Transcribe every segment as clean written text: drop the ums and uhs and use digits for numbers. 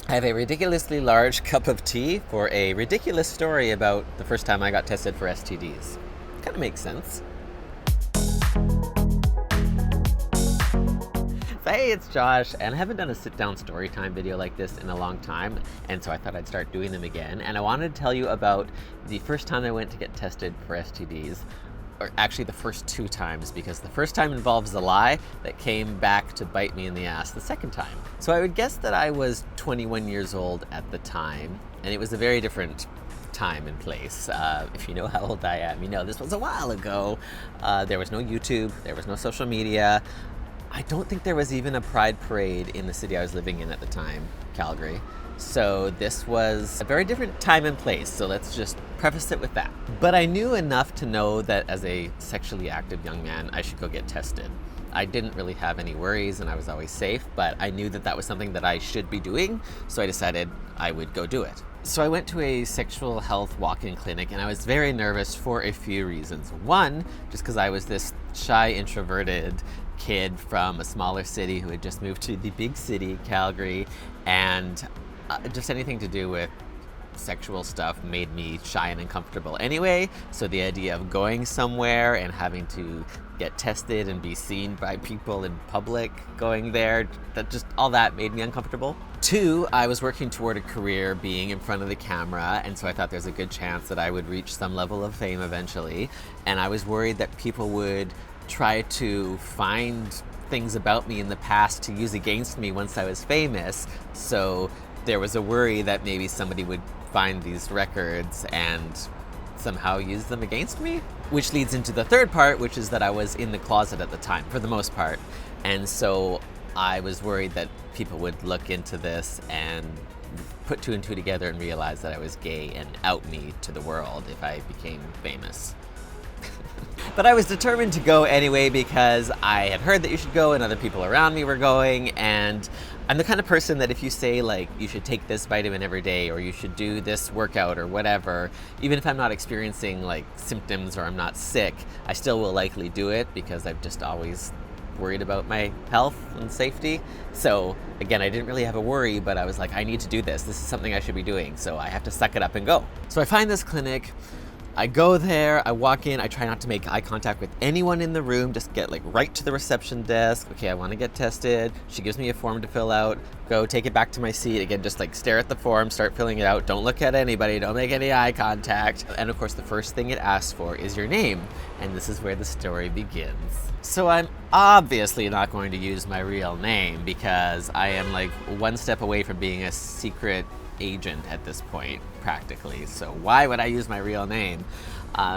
I have a ridiculously large cup of tea for a ridiculous story about the first time I got tested for STDs. Kind of makes sense. So hey, it's Josh, and I haven't done a sit-down story time video like this in a long time, and so I thought I'd start doing them again. And I wanted to tell you about the first time I went to get tested for STDs, or actually the first two times, because the first time involves a lie that came back to bite me in the ass the second time. So I would guess that I was 21 years old at the time, and it was a very different time and place. If you know how old I am, you know this was a while ago. There was no YouTube, there was no social media. I don't think there was even a pride parade in the city I was living in at the time, Calgary. So this was a very different time and place, so let's just preface it with that. But I knew enough to know that as a sexually active young man, I should go get tested. I didn't really have any worries and I was always safe, but I knew that that was something that I should be doing, so I decided I would go do it. So I went to a sexual health walk-in clinic and I was very nervous for a few reasons. One, just because I was this shy, introverted kid from a smaller city who had just moved to the big city, Calgary, and just anything to do with sexual stuff made me shy and uncomfortable anyway. So the idea of going somewhere and having to get tested and be seen by people in public going there, that just all that made me uncomfortable. Two, I was working toward a career being in front of the camera, and so I thought there's a good chance that I would reach some level of fame eventually, and I was worried that people would try to find things about me in the past to use against me once I was famous. So there was a worry that maybe somebody would find these records and somehow use them against me. Which leads into the third part, which is that I was in the closet at the time, for the most part. And so I was worried that people would look into this and put two and two together and realize that I was gay and out me to the world if I became famous. But I was determined to go anyway because I had heard that you should go and other people around me were going, and I'm the kind of person that if you say like you should take this vitamin every day or you should do this workout or whatever, even if I'm not experiencing like symptoms or I'm not sick, I still will likely do it because I've just always worried about my health and safety. So again, I didn't really have a worry, but I was like, I need to do this. This is something I should be doing, so I have to suck it up and go. So I find this clinic. I go there, I walk in, I try not to make eye contact with anyone in the room, just get like right to the reception desk. Okay, I want to get tested. She gives me a form to fill out, go take it back to my seat. Again, just like stare at the form, start filling it out. Don't look at anybody, don't make any eye contact. And of course, the first thing it asks for is your name. And this is where the story begins. So I'm obviously not going to use my real name because I am like one step away from being a secret agent at this point, practically. So why would I use my real name?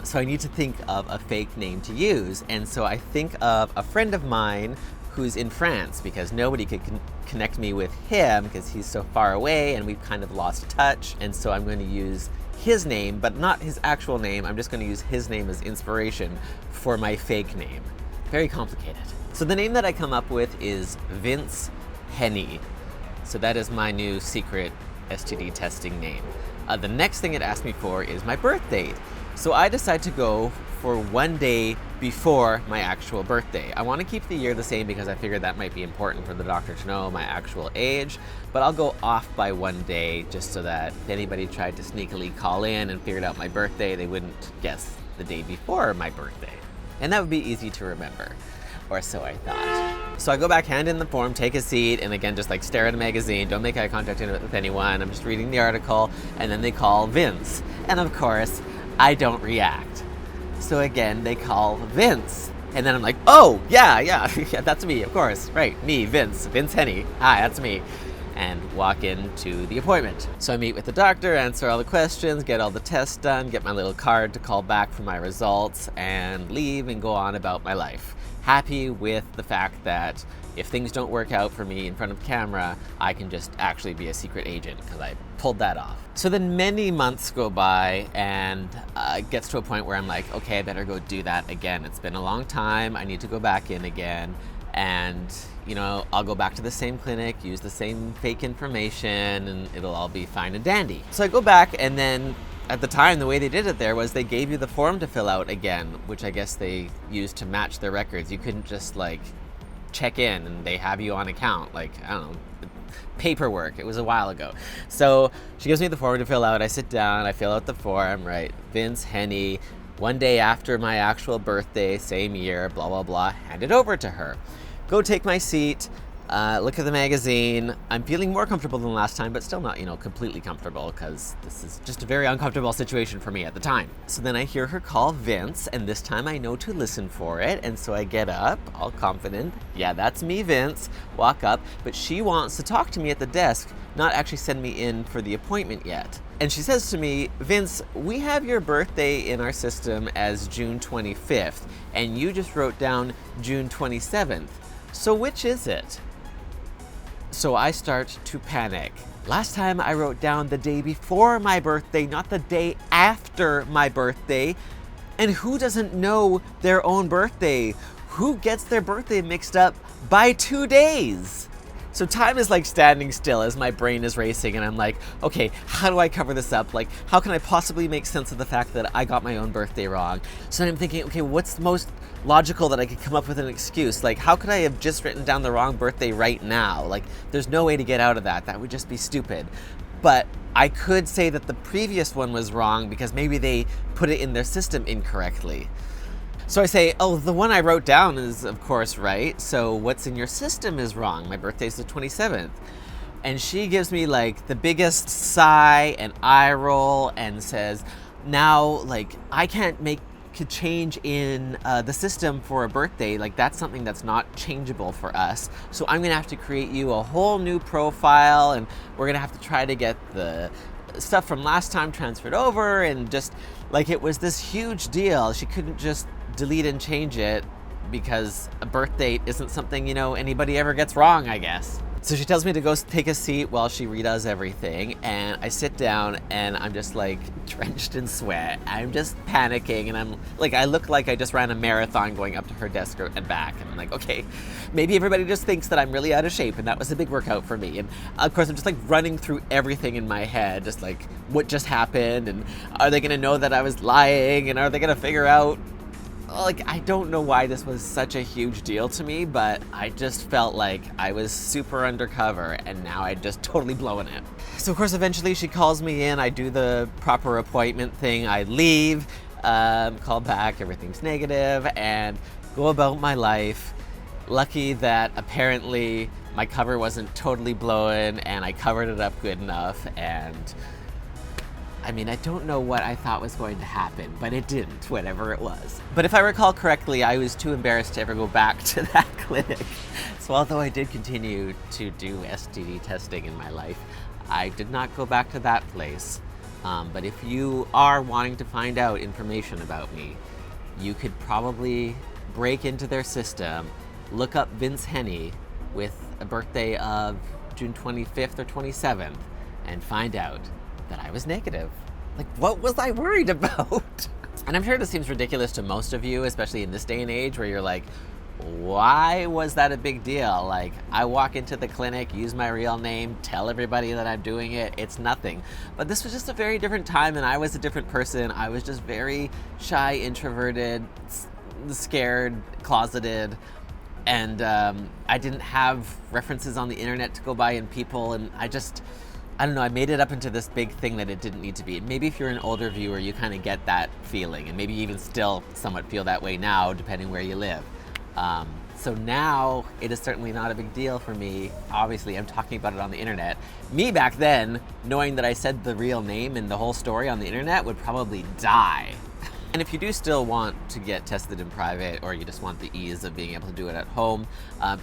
So I need to think of a fake name to use. And so I think of a friend of mine who's in France because nobody could connect me with him because he's so far away and we've kind of lost touch. And so I'm going to use his name, but not his actual name. I'm just going to use his name as inspiration for my fake name. Very complicated. So the name that I come up with is Vince Henny. So that is my new secret STD testing name. The next thing it asked me for is my birth date. So I decide to go for one day before my actual birthday. I want to keep the year the same because I figured that might be important for the doctor to know my actual age, but I'll go off by one day just so that if anybody tried to sneakily call in and figured out my birthday, they wouldn't guess the day before my birthday. And that would be easy to remember, or so I thought. So I go back, hand in the form, take a seat, and again, just like stare at a magazine, don't make eye contact with anyone. I'm just reading the article, and then they call Vince. And of course, I don't react. So again, they call Vince. And then I'm like, oh, yeah, that's me, of course. Right, me, Vince Henny. Hi, that's me. And walk into the appointment. So I meet with the doctor, answer all the questions, get all the tests done, get my little card to call back for my results, and leave and go on about my life. Happy with the fact that if things don't work out for me in front of camera, I can just actually be a secret agent because I pulled that off. So then many months go by and it gets to a point where I'm like, okay, I better go do that again. It's been a long time. I need to go back in again. And, you know, I'll go back to the same clinic, use the same fake information, and it'll all be fine and dandy. So I go back, and then at the time, the way they did it there was they gave you the form to fill out again, which I guess they used to match their records. You couldn't just like check in and they have you on account. Like, I don't know, paperwork. It was a while ago. So she gives me the form to fill out. I sit down, I fill out the form, right? Vince Henny, 1 day after my actual birthday, same year, blah, blah, blah. Hand it over to her. Go take my seat. Look at the magazine. I'm feeling more comfortable than last time, but still not, completely comfortable, because this is just a very uncomfortable situation for me at the time. So then I hear her call Vince, and this time I know to listen for it, and so I get up, all confident. Yeah, that's me, Vince. Walk up, but she wants to talk to me at the desk, not actually send me in for the appointment yet. And she says to me, Vince, we have your birthday in our system as June 25th, and you just wrote down June 27th. So which is it? So I start to panic. Last time I wrote down the day before my birthday, not the day after my birthday. And who doesn't know their own birthday? Who gets their birthday mixed up by 2 days? So time is like standing still as my brain is racing, and I'm like, okay, how do I cover this up? Like, how can I possibly make sense of the fact that I got my own birthday wrong? So I'm thinking, okay, what's the most logical that I could come up with an excuse? Like, how could I have just written down the wrong birthday right now? Like, there's no way to get out of that. That would just be stupid. But I could say that the previous one was wrong because maybe they put it in their system incorrectly. So I say, oh, the one I wrote down is, of course, right. So what's in your system is wrong. My birthday's the 27th. And she gives me like the biggest sigh and eye roll and says, now, like, I can't make a change in the system for a birthday. Like, that's something that's not changeable for us. So I'm gonna have to create you a whole new profile, and we're gonna have to try to get the stuff from last time transferred over, and just like, it was this huge deal. She couldn't just delete and change it because a birth date isn't something, anybody ever gets wrong, I guess. So she tells me to go take a seat while she redoes everything, and I sit down and I'm just like drenched in sweat. I'm just panicking, and I'm like, I look like I just ran a marathon going up to her desk and back, and I'm like, okay, maybe everybody just thinks that I'm really out of shape, and that was a big workout for me. And of course I'm just like running through everything in my head, just like, what just happened, and are they gonna know that I was lying, and are they gonna figure out, like, I don't know why this was such a huge deal to me, but I just felt like I was super undercover, and now I'd just totally blown it. So of course eventually she calls me in, I do the proper appointment thing, I leave, call back, everything's negative, and go about my life. Lucky that apparently my cover wasn't totally blown, and I covered it up good enough, and I mean, I don't know what I thought was going to happen, but it didn't, whatever it was. But if I recall correctly, I was too embarrassed to ever go back to that clinic. So although I did continue to do STD testing in my life, I did not go back to that place. But if you are wanting to find out information about me, you could probably break into their system, look up Vince Henny with a birthday of June 25th or 27th, and find out that I was negative. Like, what was I worried about? And I'm sure this seems ridiculous to most of you, especially in this day and age where you're like, why was that a big deal? Like, I walk into the clinic, use my real name, tell everybody that I'm doing it, it's nothing. But this was just a very different time, and I was a different person. I was just very shy, introverted, scared, closeted, and I didn't have references on the internet to go by in people, and I don't know, I made it up into this big thing that it didn't need to be. Maybe if you're an older viewer, you kind of get that feeling, and maybe you even still somewhat feel that way now, depending where you live. So now, it is certainly not a big deal for me. Obviously, I'm talking about it on the internet. Me back then, knowing that I said the real name and the whole story on the internet, would probably die. And if you do still want to get tested in private, or you just want the ease of being able to do it at home,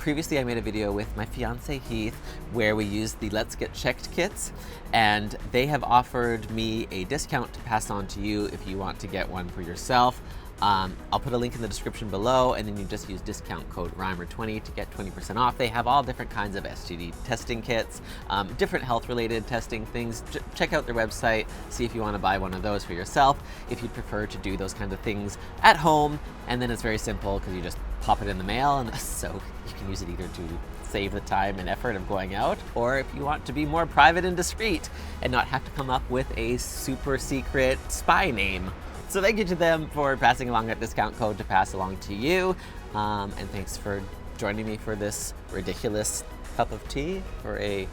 previously I made a video with my fiance Heath where we used the Let's Get Checked kits, and they have offered me a discount to pass on to you if you want to get one for yourself. I'll put a link in the description below, and then you just use discount code RHYMER20 to get 20% off. They have all different kinds of STD testing kits, different health-related testing things. Check out their website, see if you want to buy one of those for yourself, if you'd prefer to do those kinds of things at home. And then it's very simple because you just pop it in the mail, and so you can use it either to save the time and effort of going out, or if you want to be more private and discreet and not have to come up with a super secret spy name. So thank you to them for passing along that discount code to pass along to you. And thanks for joining me for this ridiculous cup of tea for a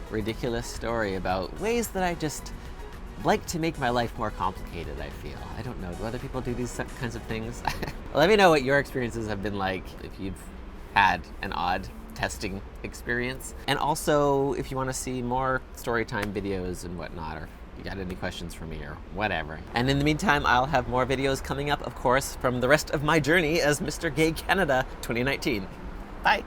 ridiculous story about ways that I just like to make my life more complicated, I feel. I don't know, do other people do these kinds of things? Let me know what your experiences have been like, if you've had an odd testing experience. And also, if you want to see more storytime videos and whatnot, or you got any questions for me or whatever. And in the meantime, I'll have more videos coming up, of course, from the rest of my journey as Mr. Gay Canada 2019. Bye!